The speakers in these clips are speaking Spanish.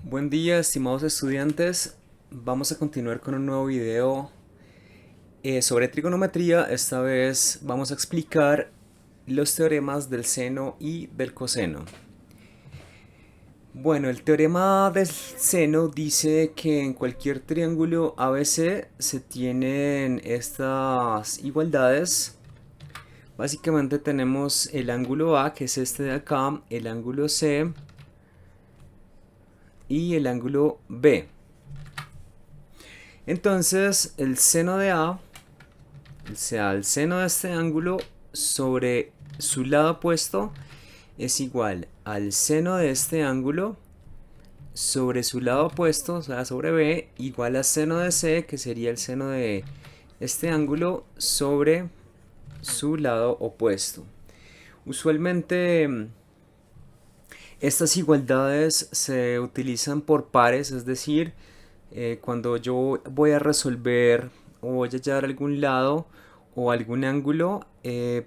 Buen día, estimados estudiantes. Vamos a continuar con un nuevo video sobre trigonometría. Esta vez vamos a explicar los teoremas del seno y del coseno. Bueno, el teorema del seno dice que en cualquier triángulo ABC se tienen estas igualdades. Básicamente tenemos el ángulo A, que es este de acá, el ángulo C y el ángulo B. Entonces, el seno de A, o sea, el seno de este ángulo sobre su lado opuesto es igual al seno de este ángulo sobre su lado opuesto, o sea, sobre B, igual a seno de C, que sería el seno de este ángulo sobre su lado opuesto. Usualmente estas igualdades se utilizan por pares, es decir, cuando yo voy a resolver o voy a hallar algún lado o algún ángulo,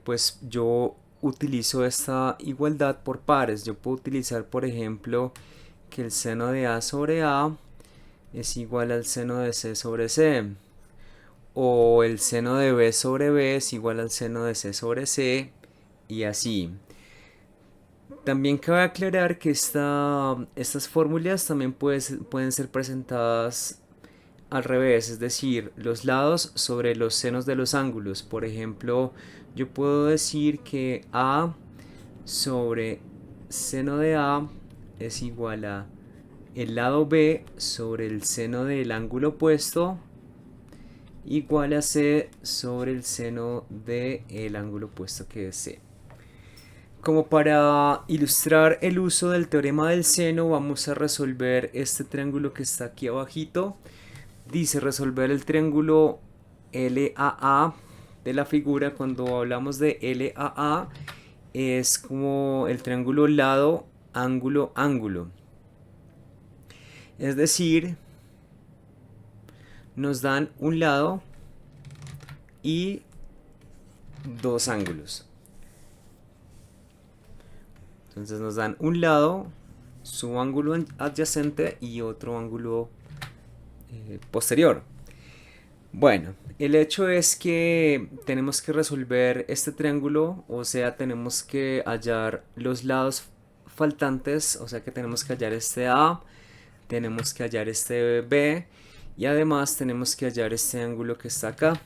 pues yo utilizo esta igualdad por pares. Yo puedo utilizar, por ejemplo, que el seno de A sobre A es igual al seno de C sobre C, o el seno de B sobre B es igual al seno de C sobre C, y así. También cabe aclarar que estas fórmulas también pueden ser presentadas al revés, es decir, los lados sobre los senos de los ángulos. Por ejemplo, yo puedo decir que A sobre seno de A es igual a el lado B sobre el seno del ángulo opuesto igual a C sobre el seno del ángulo opuesto, que es C. Como para ilustrar el uso del teorema del seno, vamos a resolver este triángulo que está aquí abajito. Dice resolver el triángulo LAA de la figura. Cuando hablamos de LAA es como el triángulo lado, ángulo, ángulo. Es decir, nos dan un lado y dos ángulos. Entonces nos dan un lado, su ángulo adyacente y otro ángulo posterior. Bueno, el hecho es que tenemos que resolver este triángulo, o sea, tenemos que hallar los lados faltantes, o sea que tenemos que hallar este A, tenemos que hallar este B y además tenemos que hallar este ángulo que está acá.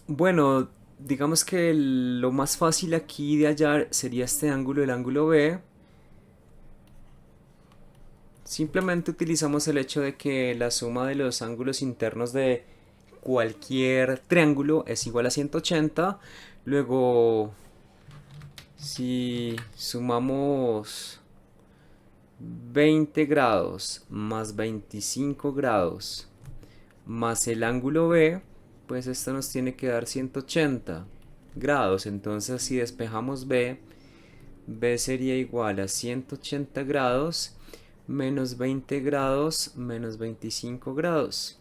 Bueno, digamos que lo más fácil aquí de hallar sería este ángulo, el ángulo B. Simplemente utilizamos el hecho de que la suma de los ángulos internos de cualquier triángulo es igual a 180. Luego, si sumamos 20 grados más 25 grados más el ángulo B, pues esto nos tiene que dar 180 grados. Entonces, si despejamos B, B sería igual a 180 grados menos 20 grados menos 25 grados.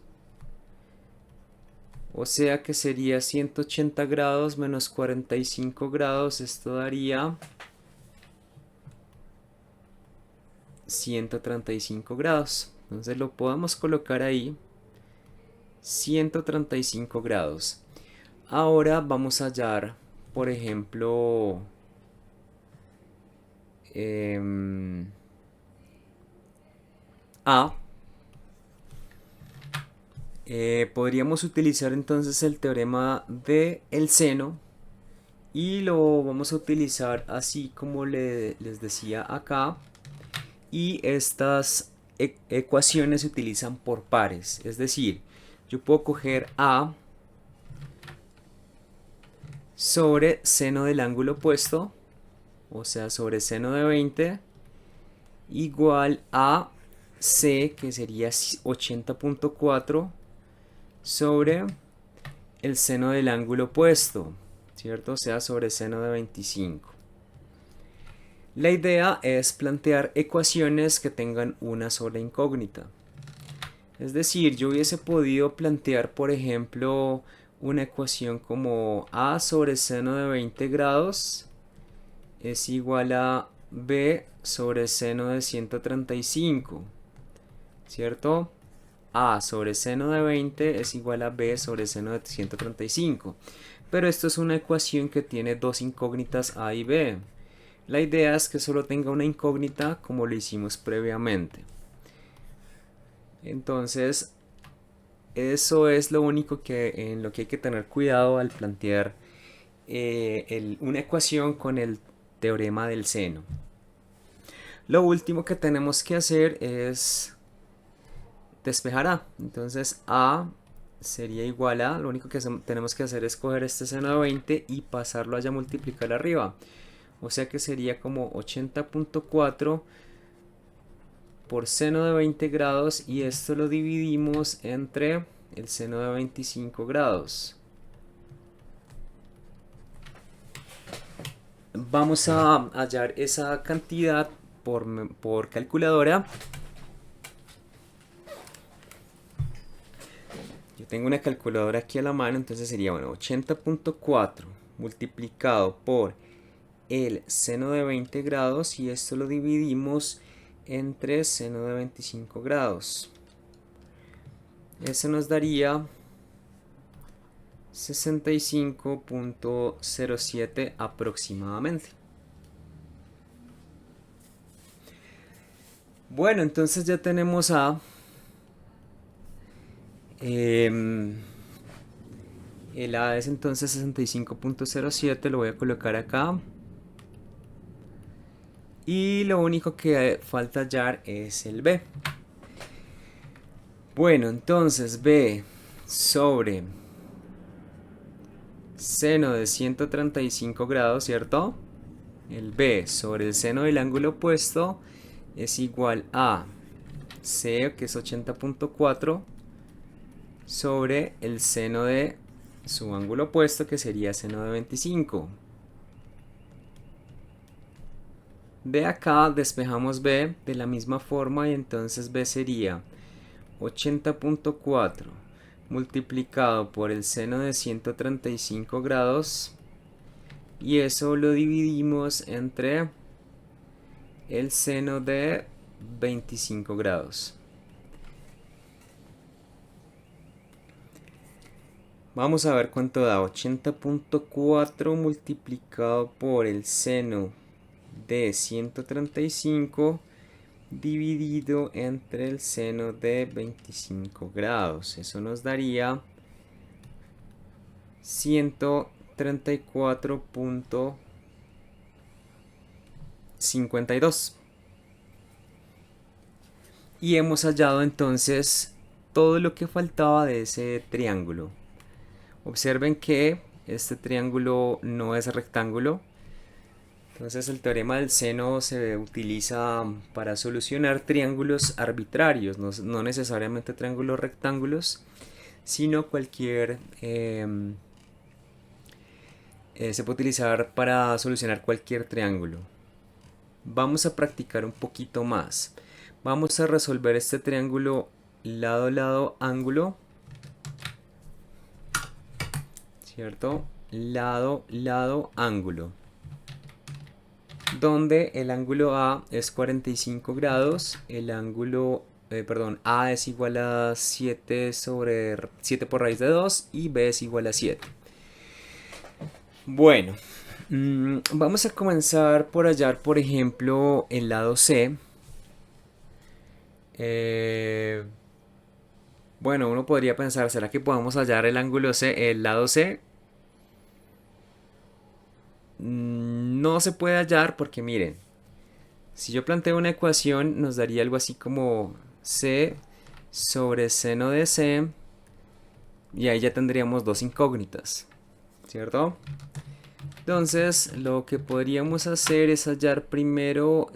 O sea que sería 180 grados menos 45 grados. Esto daría 135 grados. Entonces lo podemos colocar ahí. 135 grados. Ahora vamos a hallar, por ejemplo, A. Podríamos utilizar entonces el teorema de el seno y lo vamos a utilizar así como les decía acá, y estas ecuaciones se utilizan por pares, es decir, yo puedo coger A sobre seno del ángulo opuesto, o sea, sobre seno de 20, igual a C, que sería 80.4 sobre el seno del ángulo opuesto, ¿cierto? O sea, sobre seno de 25. La idea es plantear ecuaciones que tengan una sola incógnita. Es decir, yo hubiese podido plantear, por ejemplo, una ecuación como A sobre seno de 20 grados es igual a b sobre seno de 135, ¿cierto? A sobre seno de 20 es igual a b sobre seno de 135. Pero esto es una ecuación que tiene dos incógnitas a y b. La idea es que solo tenga una incógnita como lo hicimos previamente. Entonces, eso es lo único en lo que hay que tener cuidado al plantear una ecuación con el teorema del seno. Lo último que tenemos que hacer es despejar A. Entonces A sería igual a, lo único que tenemos que hacer es coger este seno de 20 y pasarlo allá a multiplicar arriba. O sea que sería como 80.4 por seno de 20 grados, y esto lo dividimos entre el seno de 25 grados. Vamos a hallar esa cantidad por calculadora. Yo tengo una calculadora aquí a la mano, entonces sería, bueno, 80.4 multiplicado por el seno de 20 grados, y esto lo dividimos entre seno de 25 grados. Eso nos daría 65.07 aproximadamente. Bueno, entonces ya tenemos a el A es entonces 65.07, lo voy a colocar acá. Y lo único que falta hallar es el B. Bueno, entonces B sobre seno de 135 grados, ¿cierto? El B sobre el seno del ángulo opuesto es igual a C, que es 80.4, sobre el seno de su ángulo opuesto, que sería seno de 25. De acá despejamos B de la misma forma, y entonces B sería 80.4 multiplicado por el seno de 135 grados, y eso lo dividimos entre el seno de 25 grados. Vamos a ver cuánto da. 80.4 multiplicado por el seno de 135 dividido entre el seno de 25 grados. Eso nos daría 134.52. Y hemos hallado entonces todo lo que faltaba de ese triángulo. Observen que este triángulo no es rectángulo. Entonces el teorema del seno se utiliza para solucionar triángulos arbitrarios, no necesariamente triángulos rectángulos, sino cualquier... se puede utilizar para solucionar cualquier triángulo. Vamos a practicar un poquito más. Vamos a resolver este triángulo lado, lado, ángulo. ¿Cierto? Lado, lado, ángulo. Donde el ángulo A es 45 grados, el ángulo, A es igual a 7 por raíz de 2 y B es igual a 7. Bueno, vamos a comenzar por hallar, por ejemplo, el lado C. Bueno, uno podría pensar, ¿será que podemos hallar el ángulo C, el lado C? No se puede hallar porque miren, si yo planteo una ecuación nos daría algo así como C sobre seno de C, y ahí ya tendríamos dos incógnitas, ¿cierto? Entonces lo que podríamos hacer es hallar primero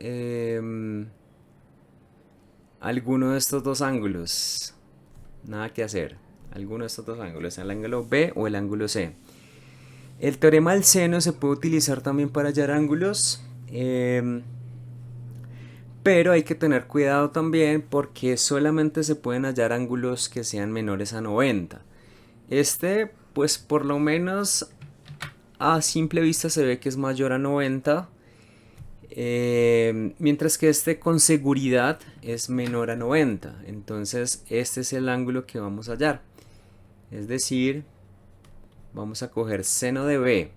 alguno de estos dos ángulos. Nada que hacer, alguno de estos dos ángulos, el ángulo B o el ángulo C. El teorema del seno se puede utilizar también para hallar ángulos, pero hay que tener cuidado también porque solamente se pueden hallar ángulos que sean menores a 90. Pues por lo menos a simple vista se ve que es mayor a 90. Mientras que este con seguridad es menor a 90. Entonces este es el ángulo que vamos a hallar. Es decir, vamos a coger seno de b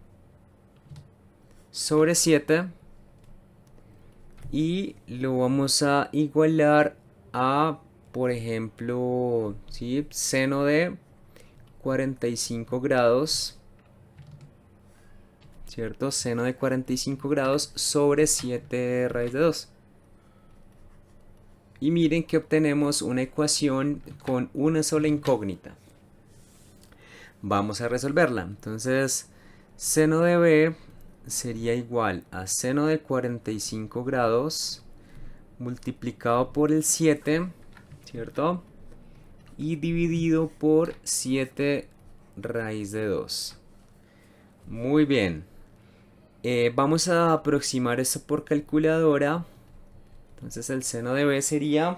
sobre 7 y lo vamos a igualar a, por ejemplo, ¿sí? Seno de 45 grados, ¿cierto? Seno de 45 grados sobre 7 raíz de 2. Y miren que obtenemos una ecuación con una sola incógnita. Vamos a resolverla. Entonces, seno de b sería igual a seno de 45 grados multiplicado por el 7, ¿cierto? Y dividido por 7 raíz de 2. Muy bien. Vamos a aproximar esto por calculadora. Entonces el seno de b sería,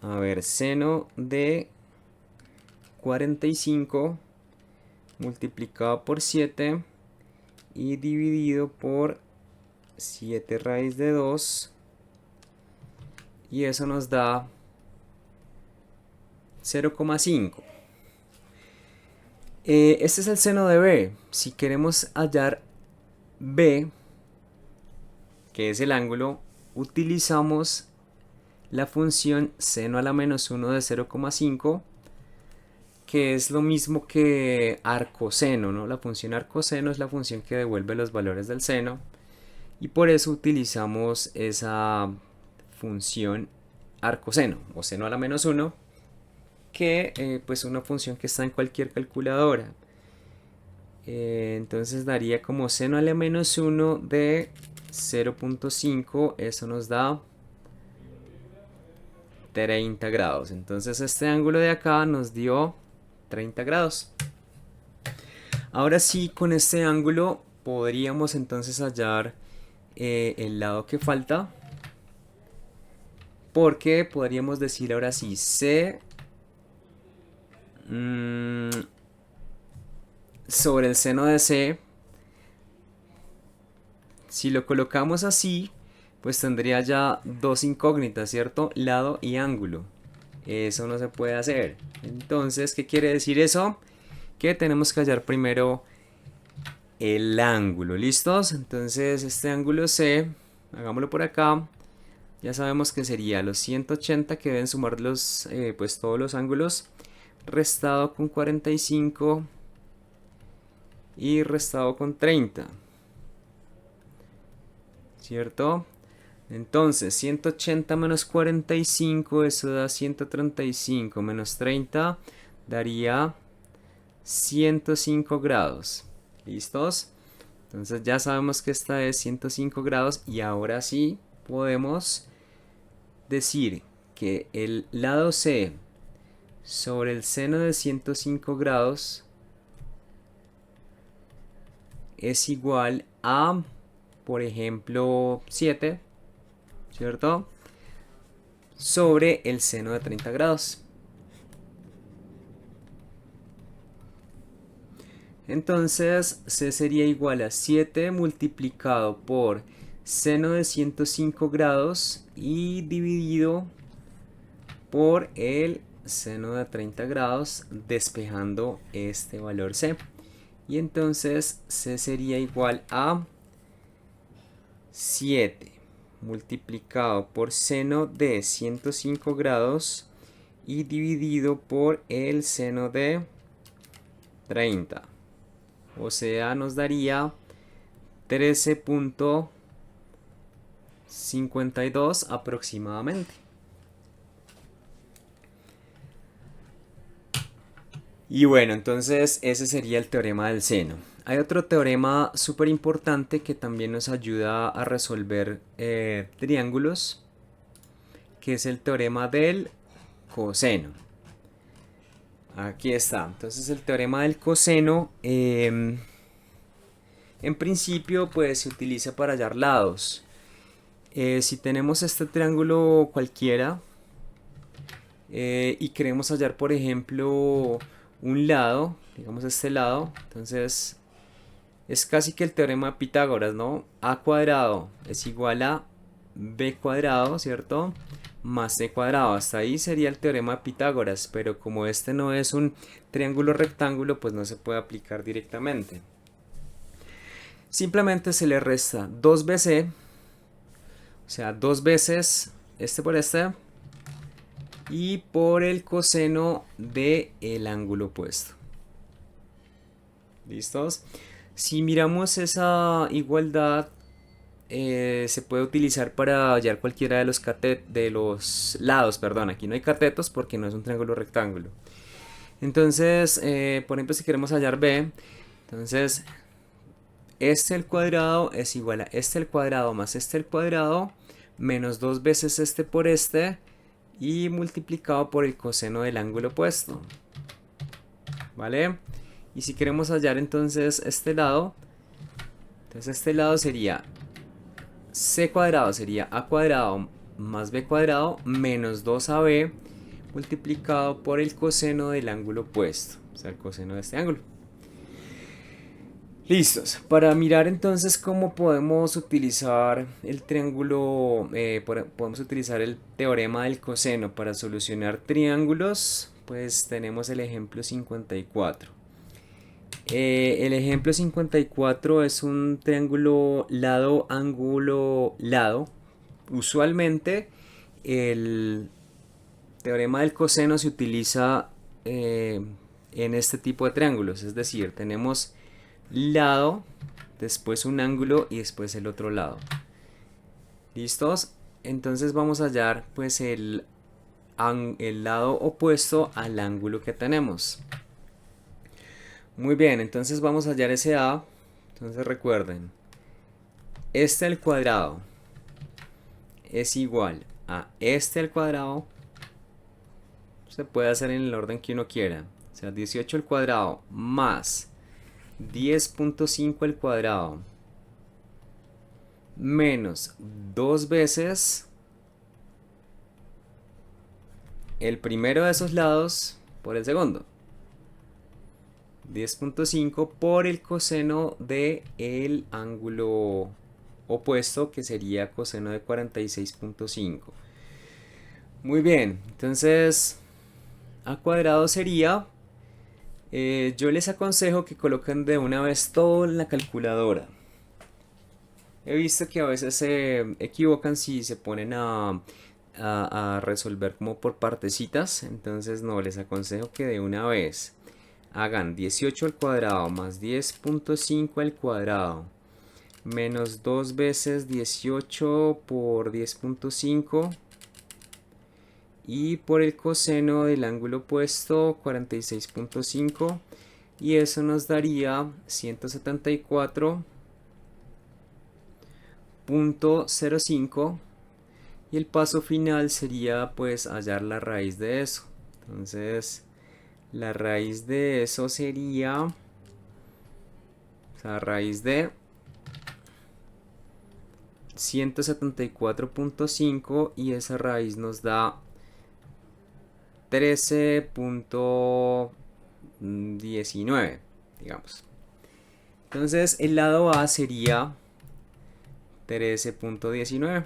a ver, seno de 45 multiplicado por 7 y dividido por 7 raíz de 2, y eso nos da 0,5. Este es el seno de b. Si queremos hallar b, que es el ángulo, utilizamos la función seno a la menos 1 de 0,5, que es lo mismo que arcoseno, ¿no? La función arcoseno es la función que devuelve los valores del seno, y por eso utilizamos esa función arcoseno o seno a la menos 1, que pues una función que está en cualquier calculadora. Entonces daría como seno a la menos 1 de 0,5, eso nos da 30 grados. Entonces este ángulo de acá nos dio 30 grados. Ahora sí, con este ángulo podríamos entonces hallar el lado que falta, porque podríamos decir ahora sí C sobre el seno de C. Si lo colocamos así, pues tendría ya dos incógnitas, ¿cierto? Lado y ángulo. Eso no se puede hacer. Entonces, ¿qué quiere decir eso? Que tenemos que hallar primero el ángulo. ¿Listos? Entonces, este ángulo C, hagámoslo por acá. Ya sabemos que sería los 180, que deben sumar pues todos los ángulos, restado con 45 y restado con 30, ¿cierto? Entonces 180 menos 45, eso da 135, menos 30 daría 105 grados. ¿Listos? Entonces ya sabemos que esta es 105 grados, y ahora sí podemos decir que el lado C sobre el seno de 105 grados es igual a, por ejemplo, 7, ¿cierto? Sobre el seno de 30 grados. Entonces C sería igual a 7 multiplicado por seno de 105 grados y dividido por el seno de 30 grados, despejando este valor C. Y entonces C sería igual a 7 multiplicado por seno de 105 grados y dividido por el seno de 30. O sea, nos daría 13,52 aproximadamente. Y bueno, entonces ese sería el teorema del seno. Hay otro teorema súper importante que también nos ayuda a resolver triángulos, que es el teorema del coseno. Aquí está. Entonces el teorema del coseno, en principio, pues se utiliza para hallar lados. Si tenemos este triángulo cualquiera y queremos hallar, por ejemplo, un lado, digamos este lado, entonces Es casi que el teorema de Pitágoras, ¿no? A cuadrado es igual a b cuadrado, ¿cierto? Más c cuadrado. Hasta ahí sería el teorema de Pitágoras, pero como este no es un triángulo rectángulo, pues no se puede aplicar directamente. Simplemente se le resta 2bc, o sea, 2 veces este por este, y por el coseno del ángulo opuesto. ¿Listos? Si miramos esa igualdad, se puede utilizar para hallar cualquiera de los lados, perdón, aquí no hay catetos porque no es un triángulo rectángulo. Entonces, por ejemplo, si queremos hallar b, entonces este al cuadrado es igual a este al cuadrado más este al cuadrado menos 2 veces este por este y multiplicado por el coseno del ángulo opuesto. ¿Vale? Y si queremos hallar entonces este lado, entonces este lado sería c cuadrado, sería a cuadrado más b cuadrado menos 2ab multiplicado por el coseno del ángulo opuesto, o sea, el coseno de este ángulo. Listos. Para mirar entonces cómo podemos utilizar el triángulo, podemos utilizar el teorema del coseno para solucionar triángulos, pues tenemos el ejemplo 54. El ejemplo 54 es un triángulo lado, ángulo, lado. Usualmente el teorema del coseno se utiliza en este tipo de triángulos, es decir, tenemos lado, después un ángulo y después el otro lado. ¿Listos? Entonces vamos a hallar pues el lado opuesto al ángulo que tenemos. Muy bien, entonces vamos a hallar ese A. Entonces recuerden, este al cuadrado es igual a este al cuadrado. Se puede hacer en el orden que uno quiera. O sea, 18 al cuadrado más 10.5 al cuadrado menos 2 veces el primero de esos lados por el segundo. 10.5 por el coseno del ángulo opuesto, que sería coseno de 46.5. Muy bien, entonces a cuadrado sería, yo les aconsejo que coloquen de una vez todo en la calculadora. He visto que a veces se equivocan si se ponen a resolver como por partecitas, entonces no, les aconsejo que de una vez hagan 18 al cuadrado más 10.5 al cuadrado menos 2 veces 18 por 10.5 y por el coseno del ángulo opuesto 46.5 y eso nos daría 174.05 y el paso final sería pues hallar la raíz de eso. Entonces la raíz de eso sería, o sea, raíz de 174.5 y esa raíz nos da 13.19, digamos. Entonces el lado A sería 13.19.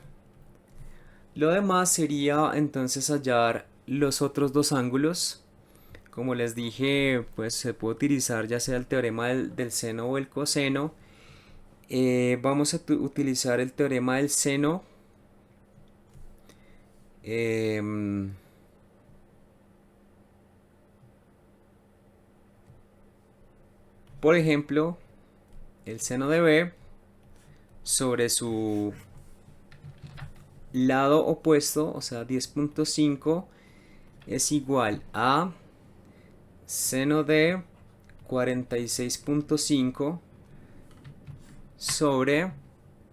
Lo demás sería entonces hallar los otros dos ángulos. Como les dije, pues se puede utilizar ya sea el teorema del seno o el coseno. Vamos a utilizar el teorema del seno. Por ejemplo, el seno de b sobre su lado opuesto, o sea 10.5, es igual a seno de 46.5 sobre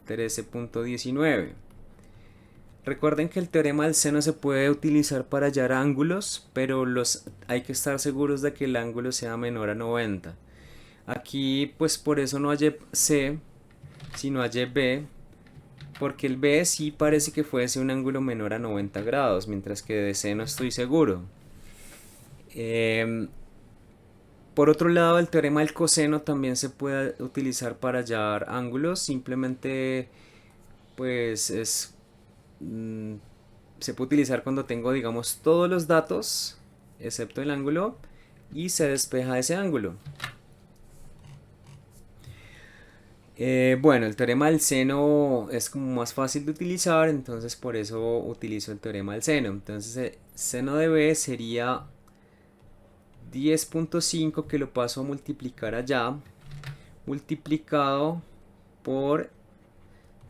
13.19. Recuerden que el teorema del seno se puede utilizar para hallar ángulos, pero hay que estar seguros de que el ángulo sea menor a 90. Aquí pues por eso no hallé C, sino hallé B, porque el B sí parece que fuese un ángulo menor a 90 grados, mientras que de C no estoy seguro. Por otro lado, el teorema del coseno también se puede utilizar para hallar ángulos. Simplemente, pues mm, se puede utilizar cuando tengo, digamos, todos los datos, excepto el ángulo, y se despeja ese ángulo. Bueno, el teorema del seno es como más fácil de utilizar, entonces por eso utilizo el teorema del seno. Entonces, seno de b sería 10.5, que lo paso a multiplicar allá, multiplicado por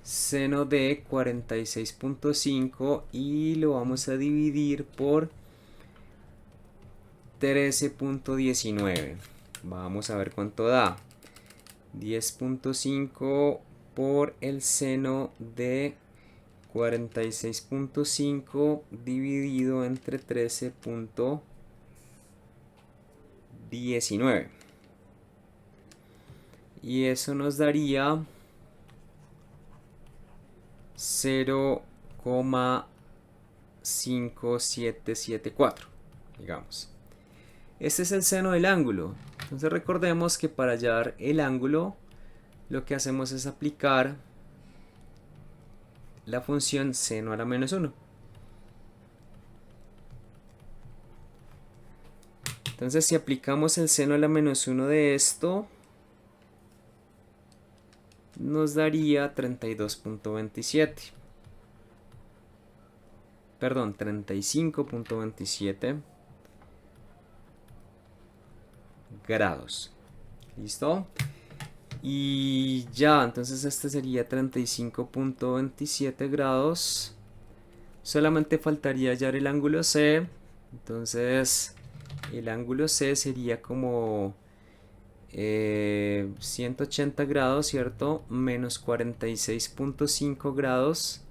seno de 46.5 y lo vamos a dividir por 13.19. Vamos a ver cuánto da. 10.5 por el seno de 46.5 dividido entre 13.19. Y eso nos daría 0,5774, digamos. Este es el seno del ángulo. Entonces recordemos que para hallar el ángulo lo que hacemos es aplicar la función seno a la menos 1. Entonces si aplicamos el seno a la menos 1 de esto, nos daría 32.27. Perdón, 35.27 grados. ¿Listo? Y ya, entonces este sería 35.27 grados. Solamente faltaría hallar el ángulo C. Entonces el ángulo C sería como 180 grados, ¿cierto? Menos 46.5 grados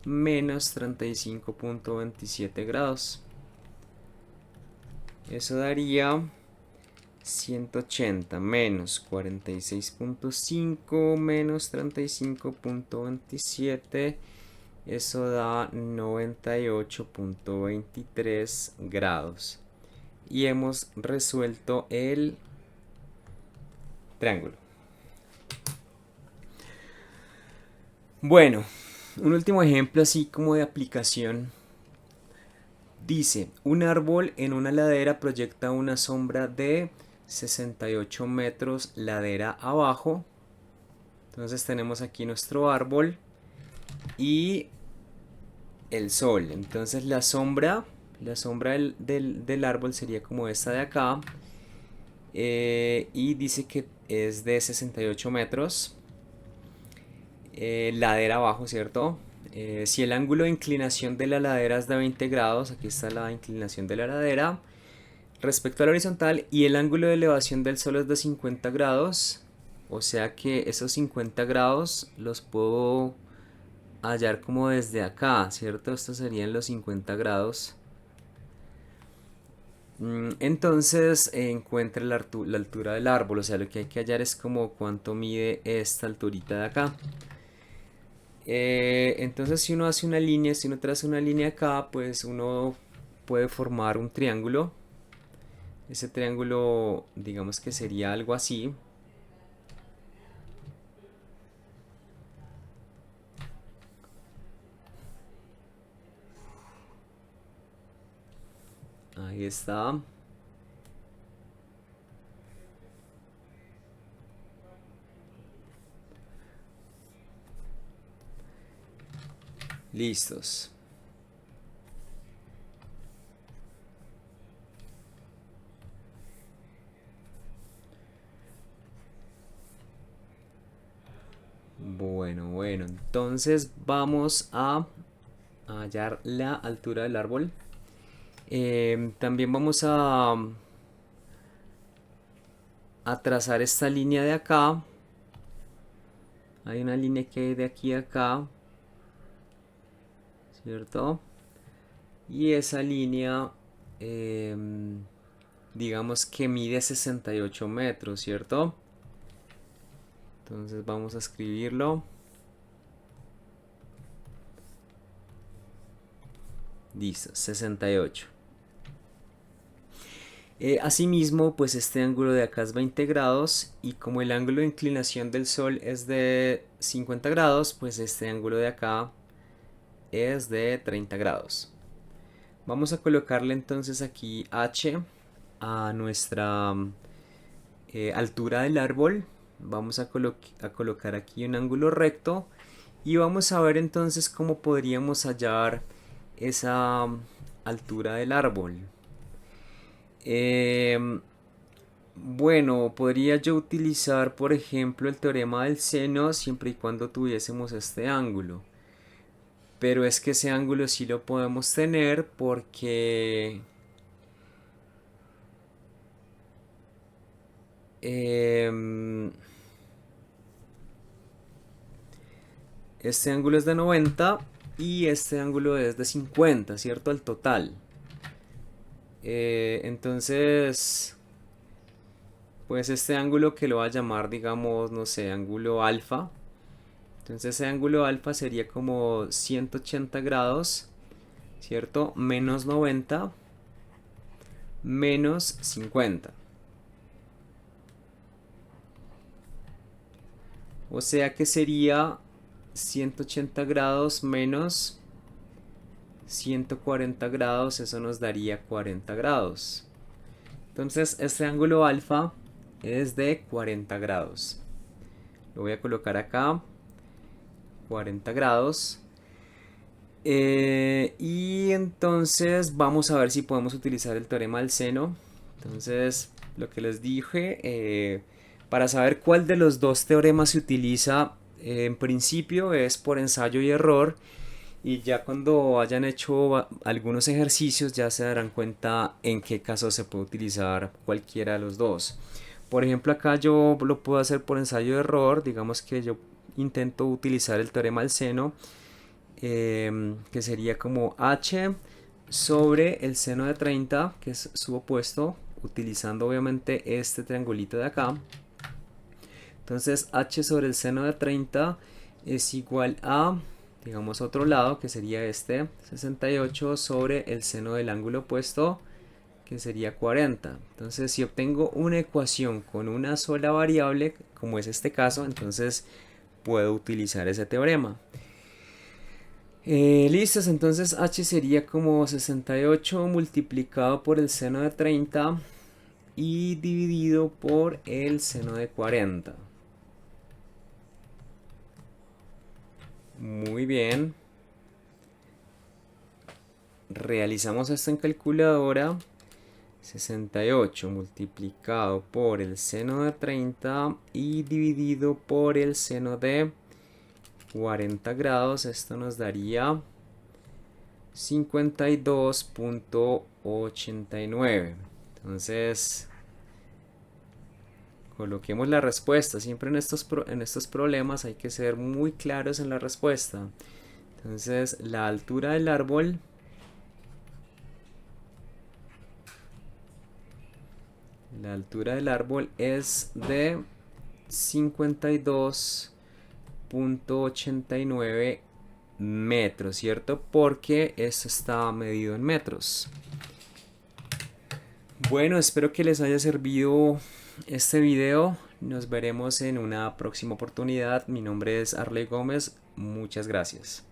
menos 35.27 grados. Eso daría 180 menos 46.5 menos 35.27. Eso da 98.23 grados. Y hemos resuelto el triángulo. Bueno, un último ejemplo así como de aplicación. Dice, un árbol en una ladera proyecta una sombra de 68 metros ladera abajo. Entonces tenemos aquí nuestro árbol y el sol. Entonces la sombra del árbol sería como esta de acá. Y dice que es de 68 metros. Ladera abajo, ¿cierto? Si el ángulo de inclinación de la ladera es de 20 grados, aquí está la inclinación de la ladera respecto a la horizontal, y el ángulo de elevación del sol es de 50 grados, o sea que esos 50 grados los puedo hallar como desde acá, ¿cierto? Estos serían los 50 grados. Entonces encuentre la altura del árbol, o sea, lo que hay que hallar es como cuánto mide esta alturita de acá. Entonces si uno hace una línea, si uno traza una línea acá, pues uno puede formar un triángulo. Ese triángulo, digamos que sería algo así. Ahí está. Listos. Bueno, entonces vamos a hallar la altura del árbol. También vamos a trazar esta línea de acá. Hay una línea que hay de aquí a acá, ¿cierto? Y esa línea, digamos que mide 68 metros, ¿cierto? Entonces vamos a escribirlo. Listo, 68. Asimismo, pues este ángulo de acá es 20 grados y como el ángulo de inclinación del Sol es de 50 grados, pues este ángulo de acá es de 30 grados. Vamos a colocarle entonces aquí H a nuestra altura del árbol. Vamos a colocar aquí un ángulo recto y vamos a ver entonces cómo podríamos hallar esa altura del árbol. Em, bueno, podría yo utilizar, por ejemplo, el teorema del seno siempre y cuando tuviésemos este ángulo. Pero es que ese ángulo sí lo podemos tener porque em, este ángulo es de 90 y este ángulo es de 50, ¿cierto? El total. Entonces, pues este ángulo que lo va a llamar, digamos, no sé, ángulo alfa. Entonces ese ángulo alfa sería como 180 grados, ¿cierto? Menos 90 menos 50. O sea que sería 180 grados menos 140 grados, eso nos daría 40 grados. Entonces este ángulo alfa es de 40 grados. Lo voy a colocar acá, 40 grados. Y entonces vamos a ver si podemos utilizar el teorema del seno. Entonces, lo que les dije, para saber cuál de los dos teoremas se utiliza, en principio es por ensayo y error. Y ya cuando hayan hecho algunos ejercicios ya se darán cuenta en qué caso se puede utilizar cualquiera de los dos. Por ejemplo, acá yo lo puedo hacer por ensayo y error. Digamos que yo intento utilizar el teorema del seno, que sería como h sobre el seno de 30, que es su opuesto, utilizando obviamente este triangulito de acá. Entonces h sobre el seno de 30 es igual a, digamos, otro lado, que sería este, 68 sobre el seno del ángulo opuesto, que sería 40. Entonces, si obtengo una ecuación con una sola variable, como es este caso, entonces puedo utilizar ese teorema. Listos, entonces h sería como 68 multiplicado por el seno de 30 y dividido por el seno de 40. Muy bien. Realizamos esto en calculadora. 68 multiplicado por el seno de 30 y dividido por el seno de 40 grados. Esto nos daría 52.89. Entonces, coloquemos la respuesta. Siempre en estos problemas hay que ser muy claros en la respuesta. Entonces, la altura del árbol es de 52.89 metros, ¿cierto? Porque esto está medido en metros. Bueno, espero que les haya servido este video. Nos veremos en una próxima oportunidad. Mi nombre es Arley Gómez. Muchas gracias.